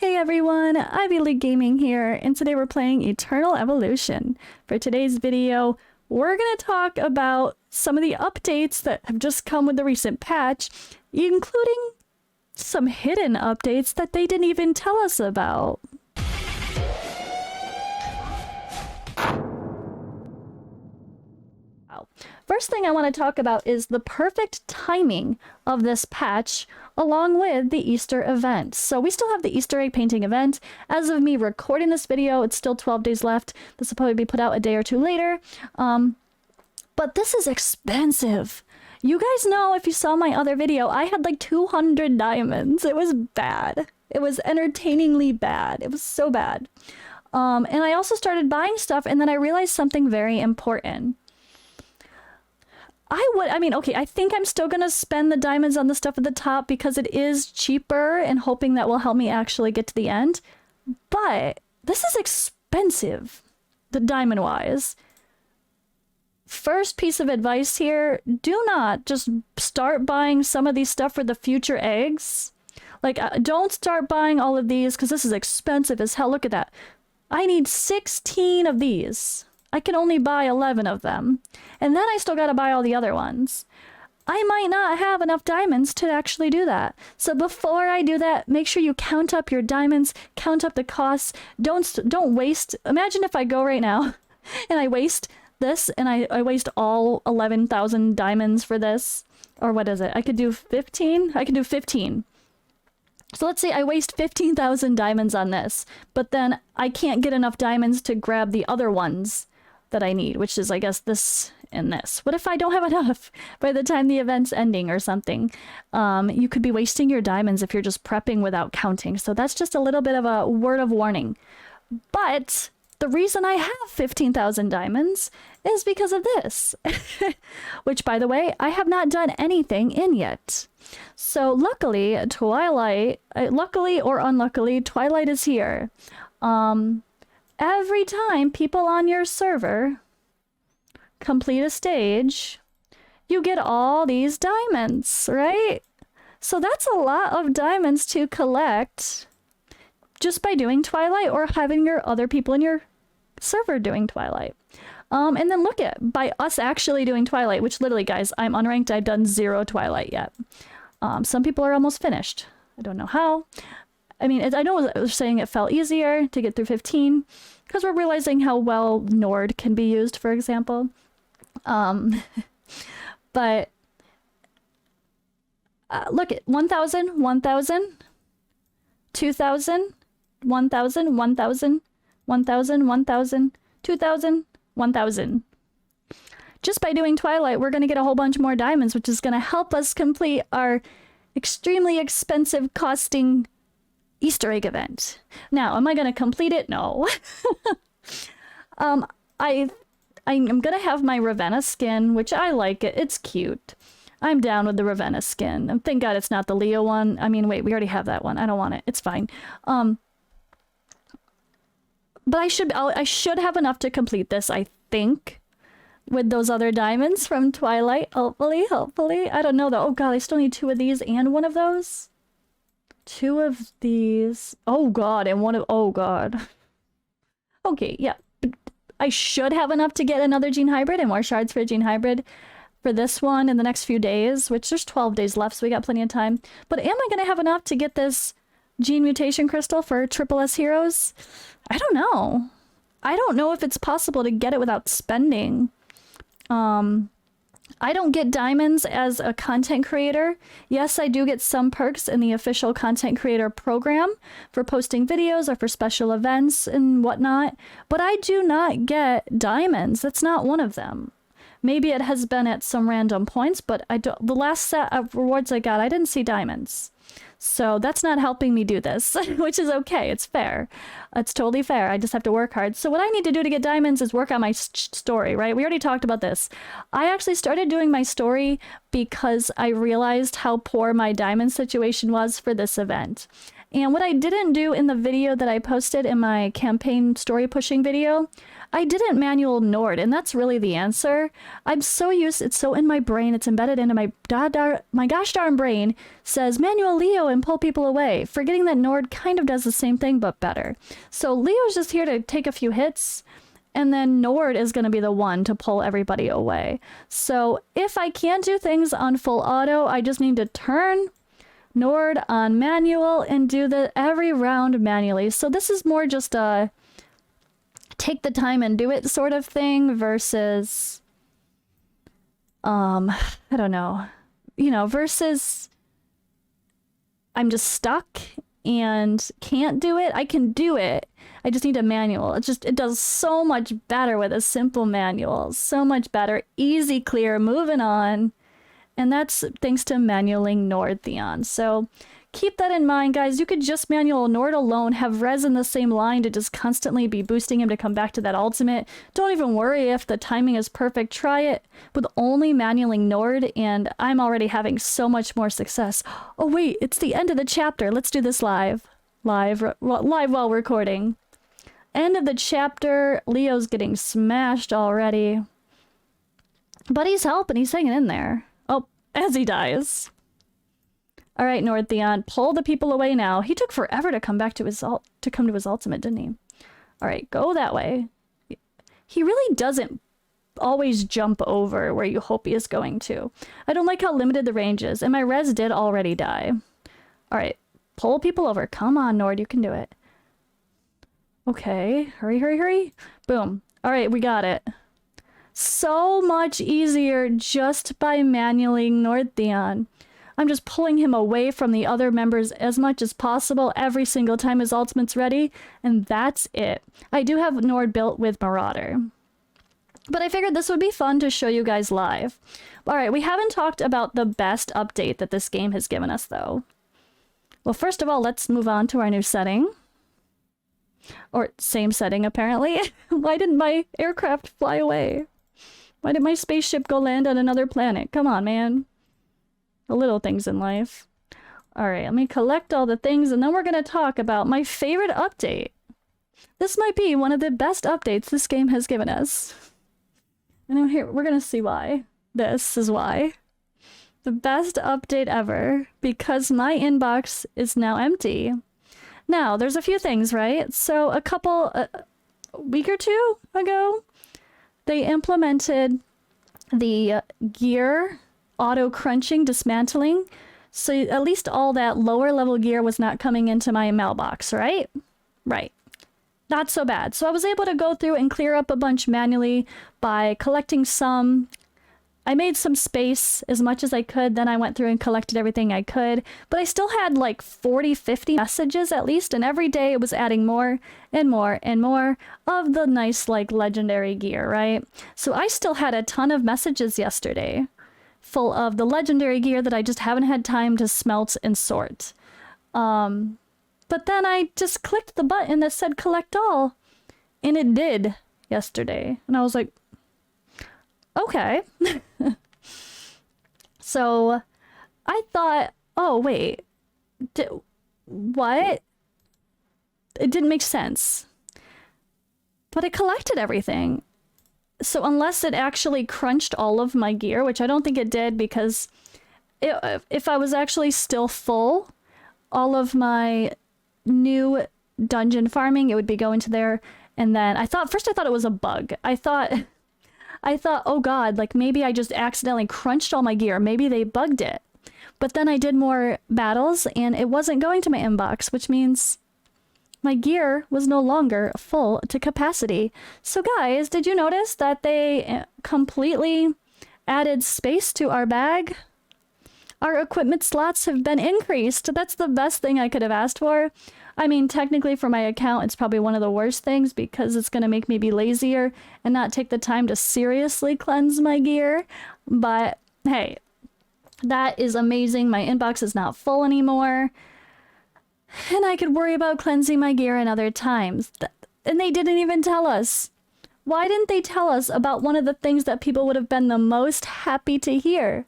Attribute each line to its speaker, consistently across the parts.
Speaker 1: Hey everyone, Ivy League Gaming here, and today we're playing Eternal Evolution. For today's video, we're going to talk about some of the updates that have just come with the recent patch, including some hidden updates that they didn't even tell us about. First thing I want to talk about is the perfect timing of this patch along with the Easter event. So we still have the Easter egg painting event. As of me recording this video, it's still 12 days left. This will probably be put out a day or two later. But this is expensive. You guys know, if you saw my other video, I had like 200 diamonds. It was bad. It was entertainingly bad. It was so bad. And I also started buying stuff, and then I realized something very important. I think I'm still gonna spend the diamonds on the stuff at the top because it is cheaper and hoping that will help me actually get to the end. But this is expensive, the diamond wise. First piece of advice here, do not just start buying some of these stuff for the future eggs. Like, don't start buying all of these because this is expensive as hell. Look at that. I need 16 of these. I can only buy 11 of them. And then I still gotta buy all the other ones. I might not have enough diamonds to actually do that. So before I do that, make sure you count up your diamonds, count up the costs. Don't waste. Imagine if I go right now and I waste this and I waste all 11,000 diamonds for this. Or what is it? I could do 15? I could do 15. So let's say I waste 15,000 diamonds on this, but then I can't get enough diamonds to grab the other ones that I need, which is, I guess, this and this. What if I don't have enough by the time the event's ending or something? You could be wasting your diamonds if you're just prepping without counting. So that's just a little bit of a word of warning. But the reason I have 15,000 diamonds is because of this, which, by the way, I have not done anything in yet. So luckily, luckily or unluckily, Twilight is here. Every time people on your server complete a stage, you get all these diamonds, right? So that's a lot of diamonds to collect just by doing Twilight or having your other people in your server doing Twilight. And then look at, by us actually doing Twilight, which literally, guys, I'm unranked. I've done 0 Twilight yet. Some people are almost finished. I don't know how. I mean, I know I was saying it felt easier to get through 15 because we're realizing how well Nord can be used, for example. But look at 1,000, 1,000, 2,000, 1,000, 1,000, 1,000, 1,000, 2,000, 1,000. Just by doing Twilight, we're going to get a whole bunch more diamonds, which is going to help us complete our extremely expensive costing Easter egg event. Now, am I going to complete it? No. I'm going to have my Ravenna skin, which I like it. It's cute. I'm down with the Ravenna skin. And thank God it's not the Leo one. I mean, wait, we already have that one. I don't want it. It's fine. But I should have enough to complete this, I think, with those other diamonds from Twilight. Hopefully. I don't know though. Oh God, I still need 2 of these and 1 of those. 2 of these. Oh God, and 1 of, oh God. Okay, yeah. I should have enough to get another gene hybrid and more shards for a gene hybrid for this one in the next few days, which there's 12 days left, so we got plenty of time. But am I gonna have enough to get this gene mutation crystal for Triple S heroes? I don't know. I don't know if it's possible to get it without spending. I don't get diamonds as a content creator. Yes, I do get some perks in the official content creator program for posting videos or for special events and whatnot, but I do not get diamonds. That's not one of them. Maybe it has been at some random points, but the last set of rewards I got, I didn't see diamonds. So that's not helping me do this, which is okay. It's fair. It's totally fair. I just have to work hard. So what I need to do to get diamonds is work on my story, right? We already talked about this. I actually started doing my story because I realized how poor my diamond situation was for this event. And what I didn't do in the video that I posted in my campaign story pushing video, I didn't manual Nord, and that's really the answer. I'm so used, it's so in my brain, it's embedded into my gosh darn brain, says manual Leo and pull people away, forgetting that Nord kind of does the same thing, but better. So Leo's just here to take a few hits, and then Nord is going to be the one to pull everybody away. So if I can't do things on full auto, I just need to turn Nord on manual and do the every round manually. So this is more just a take the time and do it sort of thing versus I don't know, versus I'm just stuck and can't do it. I can do it, I just need a manual. It does so much better with a simple manual, so much better, easy, clear, moving on. And that's thanks to manualing Nord Theon. So keep that in mind, guys. You could just manual Nord alone, have Rez in the same line to just constantly be boosting him to come back to that ultimate. Don't even worry if the timing is perfect. Try it with only manualing Nord, and I'm already having so much more success. Oh wait, it's the end of the chapter. Let's do this live. Live while recording. End of the chapter. Leo's getting smashed already. But he's helping. He's hanging in there. Oh, as he dies. All right, Nord Theon, pull the people away now. He took forever to come back to his ultimate, didn't he? All right, go that way. He really doesn't always jump over where you hope he is going to. I don't like how limited the range is, and my res did already die. All right, pull people over. Come on, Nord, you can do it. Okay, hurry, hurry, hurry. Boom. All right, we got it. So much easier just by manually Nord Theon. I'm just pulling him away from the other members as much as possible every single time his ultimate's ready, and that's it. I do have Nord built with Marauder, but I figured this would be fun to show you guys live. All right, we haven't talked about the best update that this game has given us, though. Well, first of all, let's move on to our new setting. Or same setting, apparently. Why didn't my aircraft fly away? Why did my spaceship go land on another planet? Come on, man. The little things in life. All right, let me collect all the things, and then we're going to talk about my favorite update. This might be one of the best updates this game has given us. And here, we're going to see why. This is why. The best update ever, because my inbox is now empty. Now, there's a few things, right? So a week or two ago, they implemented the gear auto crunching, dismantling. So at least all that lower level gear was not coming into my mailbox, right? Right. Not so bad. So I was able to go through and clear up a bunch manually by collecting some. I made some space as much as I could. Then I went through and collected everything I could. But I still had like 40, 50 messages at least. And every day it was adding more and more and more of the nice like legendary gear, right? So I still had a ton of messages yesterday full of the legendary gear that I just haven't had time to smelt and sort. But then I just clicked the button that said collect all. And it did yesterday. And I was like, okay. So I thought, oh, wait, what? It didn't make sense. But it collected everything. So unless it actually crunched all of my gear, which I don't think it did, because if I was actually still full, all of my new dungeon farming, it would be going to there. And then first I thought it was a bug. I thought, oh God, like maybe I just accidentally crunched all my gear. Maybe they bugged it. But then I did more battles and it wasn't going to my inbox, which means my gear was no longer full to capacity. So guys, did you notice that they completely added space to our bag? Our equipment slots have been increased. That's the best thing I could have asked for. I mean, technically for my account, it's probably one of the worst things because it's going to make me be lazier and not take the time to seriously cleanse my gear. But hey, that is amazing. My inbox is not full anymore. And I could worry about cleansing my gear in other times. And they didn't even tell us. Why didn't they tell us about one of the things that people would have been the most happy to hear?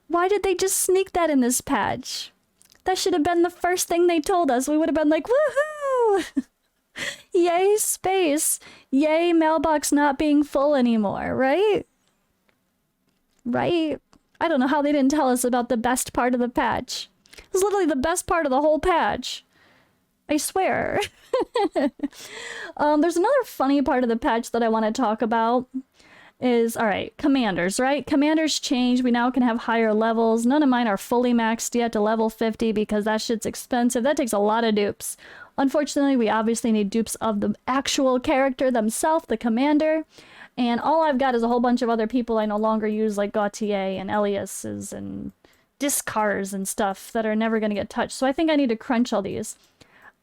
Speaker 1: Why did they just sneak that in this patch? That should have been the first thing they told us. We would have been like, woohoo! Yay, space. Yay, mailbox not being full anymore, right? Right? I don't know how they didn't tell us about the best part of the patch. It was literally the best part of the whole patch. I swear. There's another funny part of the patch that I want to talk about. Is, alright, commanders, right? Commanders change. We now can have higher levels. None of mine are fully maxed yet to level 50 because that shit's expensive. That takes a lot of dupes. Unfortunately, we obviously need dupes of the actual character themselves, the commander. And all I've got is a whole bunch of other people I no longer use, like Gautier and Elias's and Discars and stuff that are never going to get touched. So I think I need to crunch all these.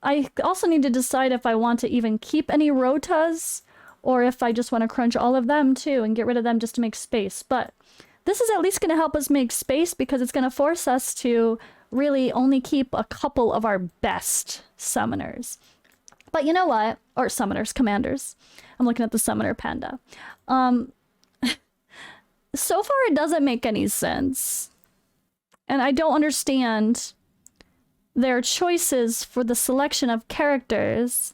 Speaker 1: I also need to decide if I want to even keep any Rotas, or if I just want to crunch all of them too and get rid of them just to make space. But this is at least going to help us make space because it's going to force us to really only keep a couple of our best summoners. But you know what? Or summoners, commanders. I'm looking at the summoner panda. So far it doesn't make any sense. And I don't understand their choices for the selection of characters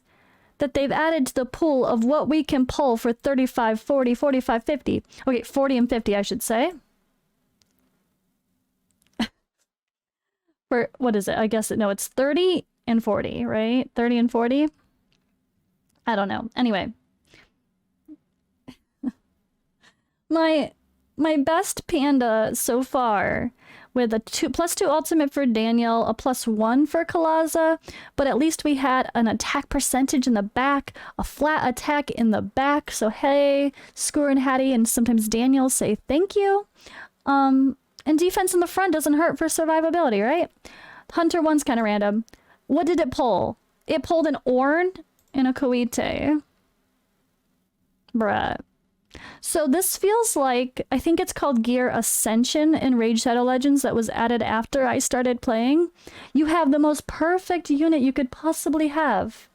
Speaker 1: that they've added to the pool of what we can pull for 35, 40, 45, 50. Okay, 40 and 50, I should say. For, what is it? I guess, no, it's 30 and 40, right? 30 and 40? I don't know. Anyway. My best panda so far, with a +2 ultimate for Daniel, a +1 for Kalaza, but at least we had an attack percentage in the back, a flat attack in the back, so hey, Skur and Hattie and sometimes Daniel say thank you. And defense in the front doesn't hurt for survivability, right? Hunter one's kind of random. What did it pull? It pulled an Ornn and a Koite. Bruh. So this feels like, I think it's called Gear Ascension in Rage Shadow Legends that was added after I started playing. You have the most perfect unit you could possibly have.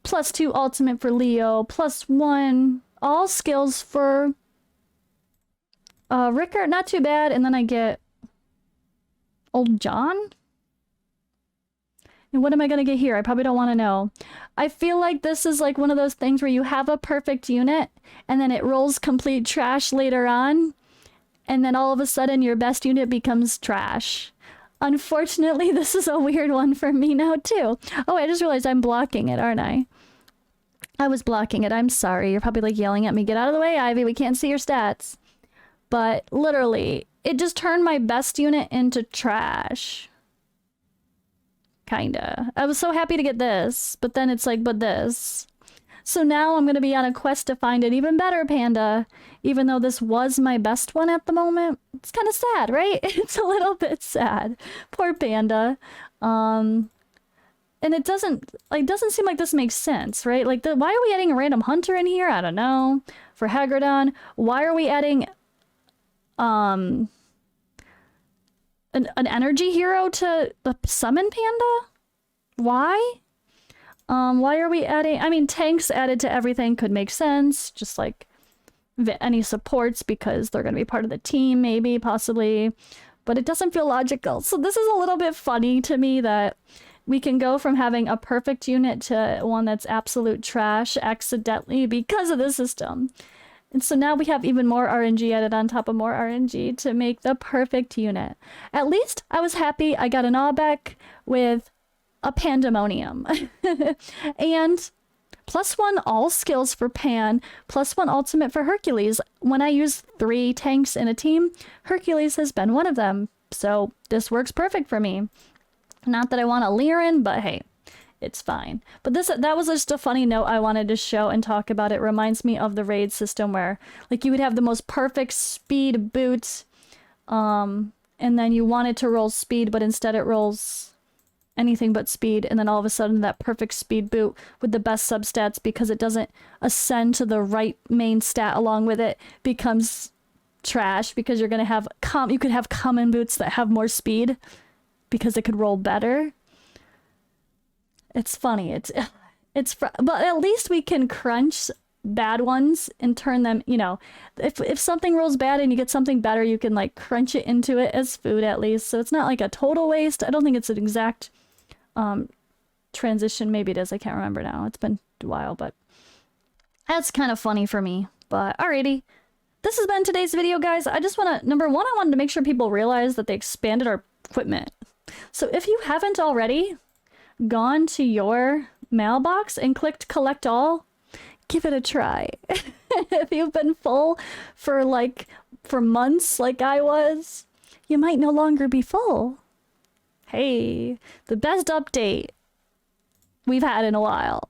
Speaker 1: +2 ultimate for Leo, +1 all skills for Rickert, not too bad, and then I get Old John? And what am I gonna get here? I probably don't want to know. I feel like this is like one of those things where you have a perfect unit and then it rolls complete trash later on, and then all of a sudden your best unit becomes trash. Unfortunately, this is a weird one for me now too. Oh, I just realized I'm blocking it, aren't I? I was blocking it. I'm sorry. You're probably like yelling at me. Get out of the way, Ivy. We can't see your stats. But literally, it just turned my best unit into trash. Kinda. I was so happy to get this, but then it's like, but this. So now I'm gonna be on a quest to find an even better panda, even though this was my best one at the moment. It's kind of sad, right? It's a little bit sad. Poor panda. And it doesn't seem like this makes sense, right? Like, why are we adding a random hunter in here? I don't know. For Hagridon, why are we adding an energy hero to the summon panda? Why? Why are we adding... I mean, tanks added to everything could make sense. Just like any supports because they're going to be part of the team, maybe, possibly. But it doesn't feel logical. So this is a little bit funny to me that we can go from having a perfect unit to one that's absolute trash accidentally because of the system. And so now we have even more RNG added on top of more RNG to make the perfect unit. At least I was happy I got an Aubec with a Pandemonium. And +1 all skills for Pan, +1 ultimate for Hercules. When I use 3 tanks in a team, Hercules has been one of them. So this works perfect for me. Not that I want a Lirin, but hey. It's fine. But that was just a funny note I wanted to show and talk about. It reminds me of the raid system where like you would have the most perfect speed boot, and then you want it to roll speed, but instead it rolls anything but speed, and then all of a sudden that perfect speed boot with the best substats, because it doesn't ascend to the right main stat along with it, becomes trash because you're gonna have you could have common boots that have more speed because it could roll better. It's funny. But at least we can crunch bad ones and turn them, you know, if something rolls bad and you get something better, you can like crunch it into it as food at least. So it's not like a total waste. I don't think it's an exact transition. Maybe it is. I can't remember now. It's been a while, but that's kind of funny for me. But alrighty. This has been today's video, guys. I just want to, number one, I wanted to make sure people realize that they expanded our equipment. So if you haven't already gone to your mailbox and clicked collect all, give it a try. If you've been full for months like I was, you might no longer be full. Hey, the best update we've had in a while.